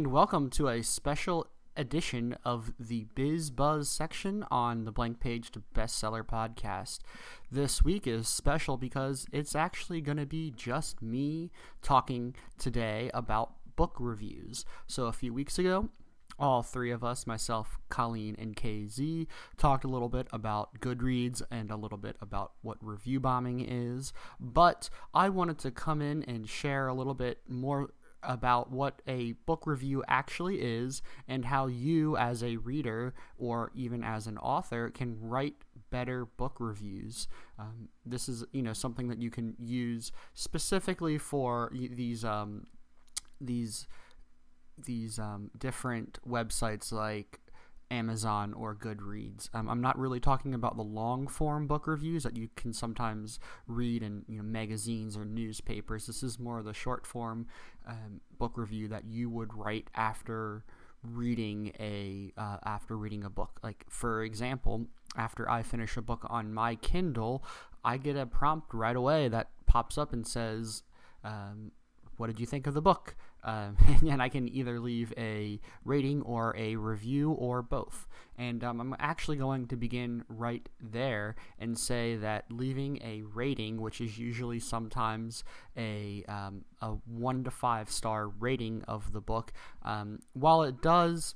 and welcome to a special edition of the Biz Buzz section on the Blank Page to Bestseller Podcast. This week is special because it's actually going to be just me talking today about book reviews. So a few weeks ago, all three of us, myself, Colleen, and KZ, talked a little bit about Goodreads and a little bit about what review bombing is, but I wanted to come in and share a little bit more about what a book review actually is and how you as a reader or even as an author can write better book reviews. This is something that you can use specifically for these different websites like Amazon or Goodreads. I'm not really talking about the long form book reviews that you can sometimes read in magazines or newspapers. This is more the short form book review that you would write after reading a book. Like, for example, after I finish a book on my Kindle, I get a prompt right away that pops up and says, what did you think of the book? And I can either leave a rating or a review or both. And I'm actually going to begin right there and say that leaving a rating, which is usually sometimes a 1 to 5 star rating of the book, while it does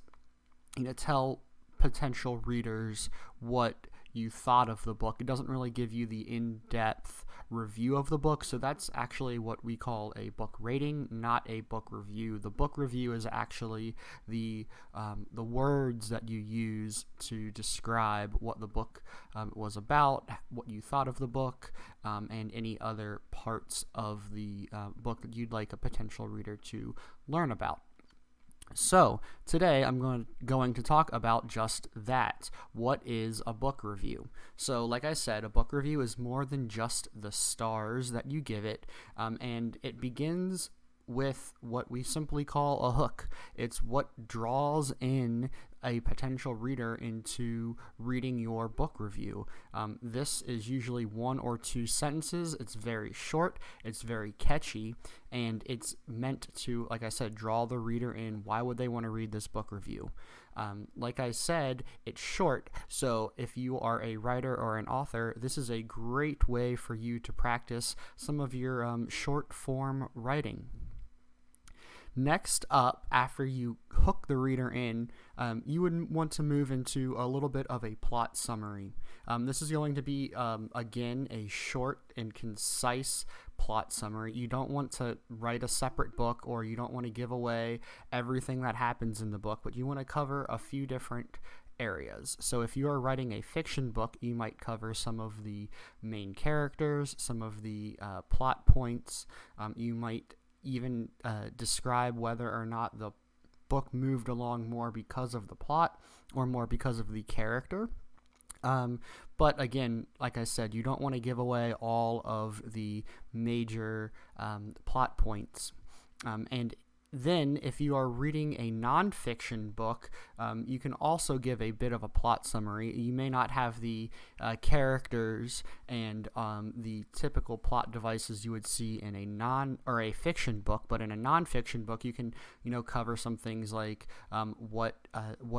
tell potential readers what you thought of the book, it doesn't really give you the in-depth review of the book. So that's actually what we call a book rating, not a book review. The book review is actually the words that you use to describe what the book was about, what you thought of the book, and any other parts of the book that you'd like a potential reader to learn about. So today I'm going to talk about just that. What is a book review? So like I said, a book review is more than just the stars that you give it, and it begins with what we simply call a hook. It's what draws in a potential reader into reading your book review. This is usually 1 or 2 sentences. It's very short, it's very catchy, and it's meant to, like I said, draw the reader in. Why would they want to read this book review? Like I said, it's short, so if you are a writer or an author, this is a great way for you to practice some of your short form writing. Next up, after you hook the reader in, you would want to move into a little bit of a plot summary. This is going to be, again, a short and concise plot summary. You don't want to write a separate book, or you don't want to give away everything that happens in the book, but you want to cover a few different areas. So if you are writing a fiction book, you might cover some of the main characters, some of the plot points. You might even describe whether or not the book moved along more because of the plot or more because of the character. But again, like I said, you don't want to give away all of the major plot points. And then, if you are reading a nonfiction book, you can also give a bit of a plot summary. You may not have the characters and the typical plot devices you would see in a fiction book, but in a nonfiction book, you can cover some things like what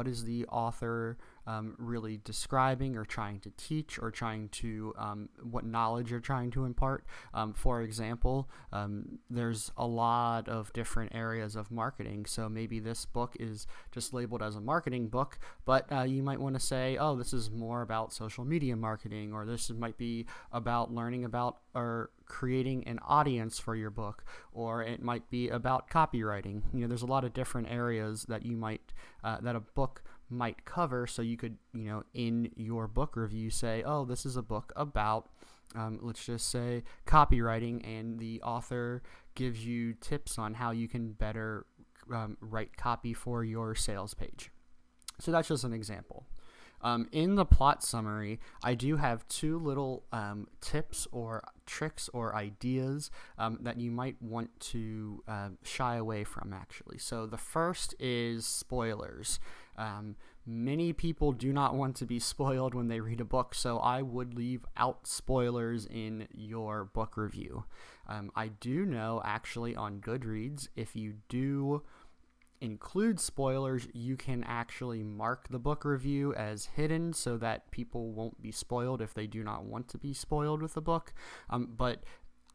is the author really describing or trying to teach, or trying to what knowledge you're trying to impart. For example, there's a lot of different areas of marketing, so maybe this book is just labeled as a marketing book, but you might want to say, oh, this is more about social media marketing, or this might be about learning about or creating an audience for your book, or it might be about copywriting. There's a lot of different areas that you might that a book might cover, so you could in your book review say, oh, this is a book about let's just say copywriting, and the author gives you tips on how you can better write copy for your sales page. So that's just an example. In the plot summary, I do have 2 little tips or tricks or ideas that you might want to shy away from, actually. So the first is spoilers. Many people do not want to be spoiled when they read a book, so I would leave out spoilers in your book review. I do know, actually, on Goodreads, if you do include spoilers, you can actually mark the book review as hidden so that people won't be spoiled if they do not want to be spoiled with the book. But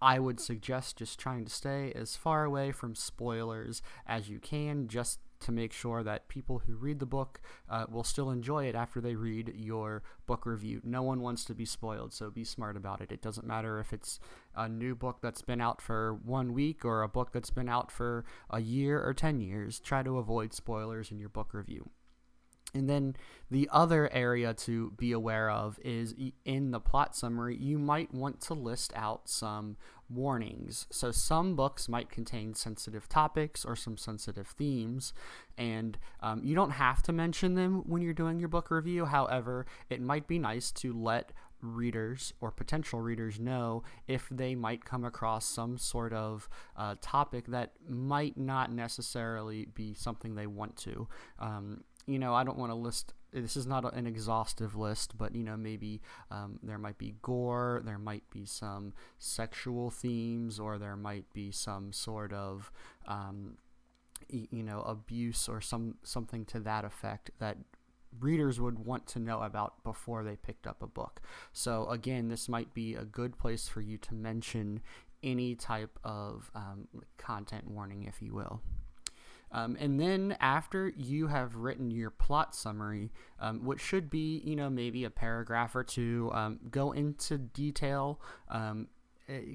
I would suggest just trying to stay as far away from spoilers as you can, just to make sure that people who read the book will still enjoy it after they read your book review. No one wants to be spoiled, so be smart about it. It doesn't matter if it's a new book that's been out for 1 week or a book that's been out for a year or 10 years. Try to avoid spoilers in your book review. And then the other area to be aware of is in the plot summary, you might want to list out some warnings. So some books might contain sensitive topics or some sensitive themes, and you don't have to mention them when you're doing your book review. However, it might be nice to let readers or potential readers know if they might come across some sort of topic that might not necessarily be something they want to. I don't want to list, this is not an exhaustive list, but, maybe there might be gore, there might be some sexual themes, or there might be some sort of, abuse or something to that effect that readers would want to know about before they picked up a book. So again, this might be a good place for you to mention any type of content warning, if you will. And then after you have written your plot summary, which should be, maybe a paragraph or two, go into detail,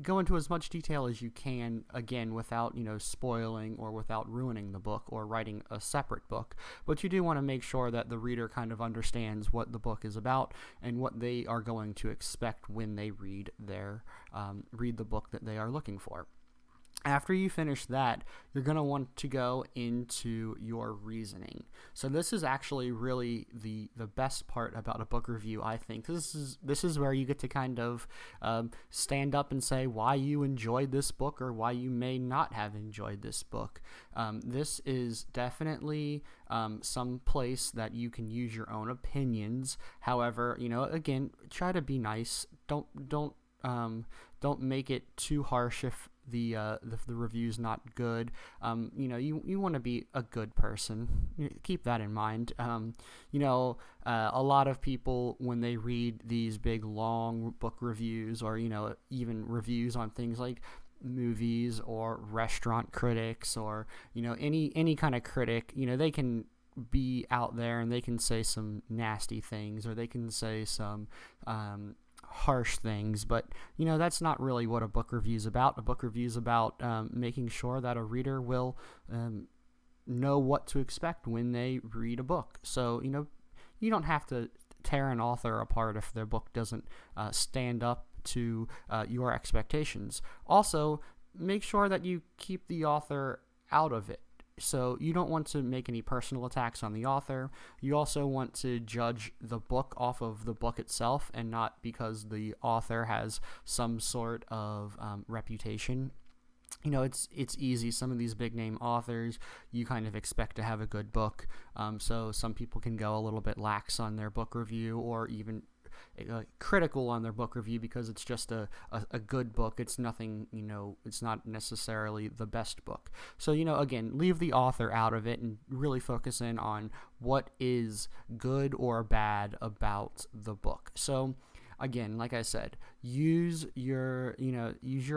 go into as much detail as you can, again, without, spoiling or without ruining the book or writing a separate book. But you do want to make sure that the reader kind of understands what the book is about and what they are going to expect when they read the book that they are looking for. After you finish that, you're going to want to go into your reasoning. So this is actually really the best part about a book review, I think. This is where you get to kind of stand up and say why you enjoyed this book or why you may not have enjoyed this book. This is definitely some place that you can use your own opinions. However, again, try to be nice. Don't make it too harsh if the review's not good. You want to be a good person. Keep that in mind. A lot of people, when they read these big long book reviews or even reviews on things like movies or restaurant critics or any kind of critic, they can be out there and they can say some nasty things or they can say some harsh things, but that's not really what a book review is about. A book review is about making sure that a reader will know what to expect when they read a book. So you don't have to tear an author apart if their book doesn't stand up to your expectations. Also, make sure that you keep the author out of it. So you don't want to make any personal attacks on the author. You also want to judge the book off of the book itself and not because the author has some sort of reputation. It's easy. Some of these big name authors, you kind of expect to have a good book. So some people can go a little bit lax on their book review or even critical on their book review because it's just a good book. It's nothing, it's not necessarily the best book. So, again, leave the author out of it and really focus in on what is good or bad about the book. So, again, like I said, use your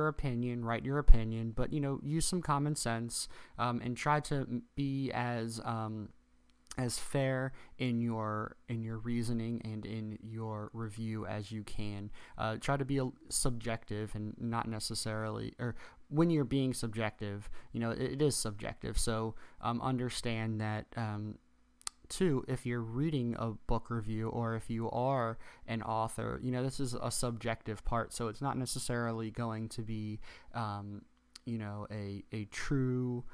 opinion, write your opinion, but, use some common sense and try to be as fair in your reasoning and in your review as you can. Try to be subjective and not necessarily, or when you're being subjective, it is subjective. So understand that too, if you're reading a book review or if you are an author, this is a subjective part. So it's not necessarily going to be, a true,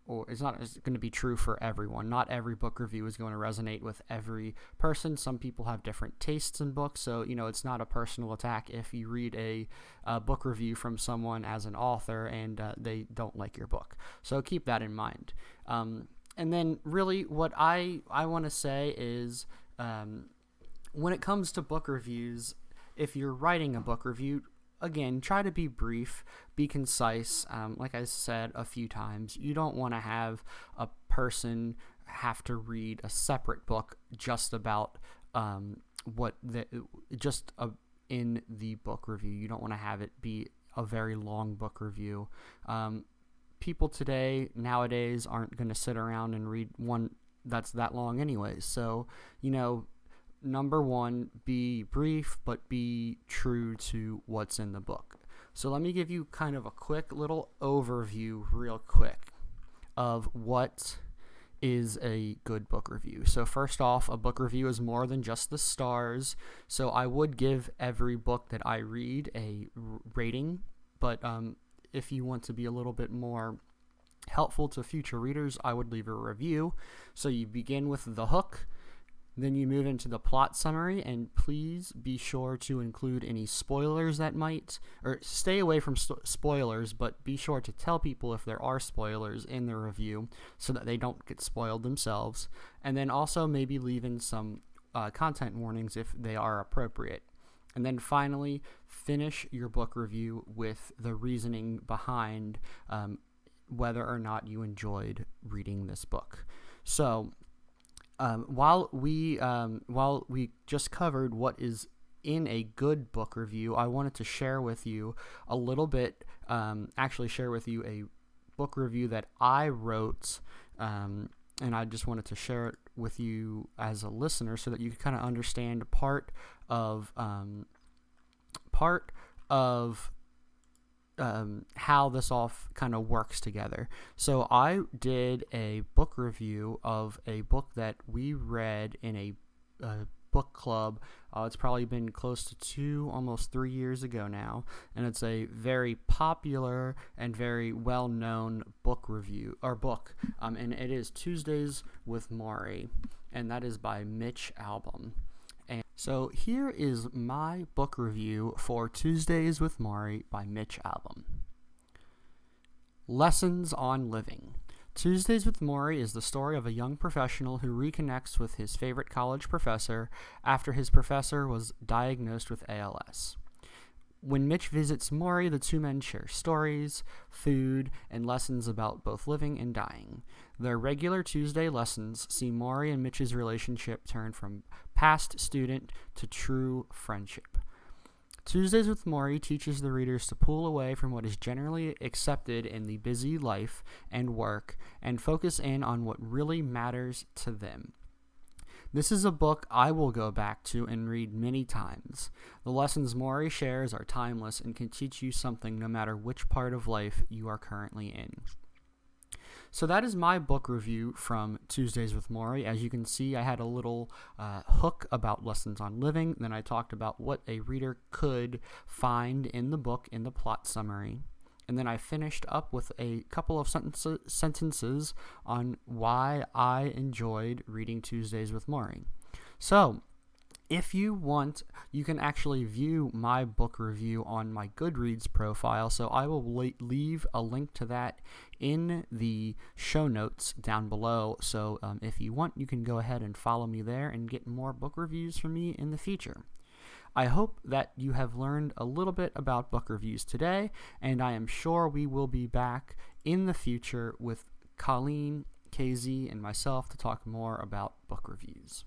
or it's going to be true for everyone. Not every book review is going to resonate with every person. Some people have different tastes in books, so it's not a personal attack if you read a book review from someone as an author and they don't like your book. So keep that in mind. And then really what I want to say is when it comes to book reviews, if you're writing a book review, again, try to be brief, be concise. Like I said a few times, you don't want to have a person have to read a separate book just about in the book review. You don't want to have it be a very long book review. People nowadays aren't going to sit around and read one that's that long anyways. So, number one, be brief, but be true to what's in the book. So let me give you kind of a quick little overview real quick of what is a good book review. So first off, a book review is more than just the stars. So I would give every book that I read a rating, but if you want to be a little bit more helpful to future readers, I would leave a review. So you begin with the hook, then you move into the plot summary, and please be sure to include any spoilers or stay away from spoilers, but be sure to tell people if there are spoilers in the review so that they don't get spoiled themselves. And then also maybe leave in some content warnings if they are appropriate. And then finally, finish your book review with the reasoning behind whether or not you enjoyed reading this book. So, while we just covered what is in a good book review, I wanted to share with you a little bit. Share with you a book review that I wrote, and I just wanted to share it with you as a listener so that you can kind of understand part of how this all kind of works together. So I did a book review of a book that we read in a book club. It's probably been close to almost 3 years ago now, and it's a very popular and very well-known book, and it is Tuesdays with Morrie, and that is by Mitch Albom. And so here is my book review for Tuesdays with Morrie by Mitch Albom. Lessons on Living. Tuesdays with Morrie is the story of a young professional who reconnects with his favorite college professor after his professor was diagnosed with ALS. When Mitch visits Morrie, the two men share stories, food, and lessons about both living and dying. Their regular Tuesday lessons see Morrie and Mitch's relationship turn from past student to true friendship. Tuesdays with Morrie teaches the readers to pull away from what is generally accepted in the busy life and work and focus in on what really matters to them. This is a book I will go back to and read many times. The lessons Morrie shares are timeless and can teach you something no matter which part of life you are currently in. So that is my book review from Tuesdays with Morrie. As you can see, I had a little hook about lessons on living. Then I talked about what a reader could find in the book in the plot summary. And then I finished up with a couple of sentences on why I enjoyed reading Tuesdays with Morrie. So, if you want, you can actually view my book review on my Goodreads profile. So I will leave a link to that in the show notes down below. So if you want, you can go ahead and follow me there and get more book reviews from me in the future. I hope that you have learned a little bit about book reviews today, and I am sure we will be back in the future with Colleen, KZ, and myself to talk more about book reviews.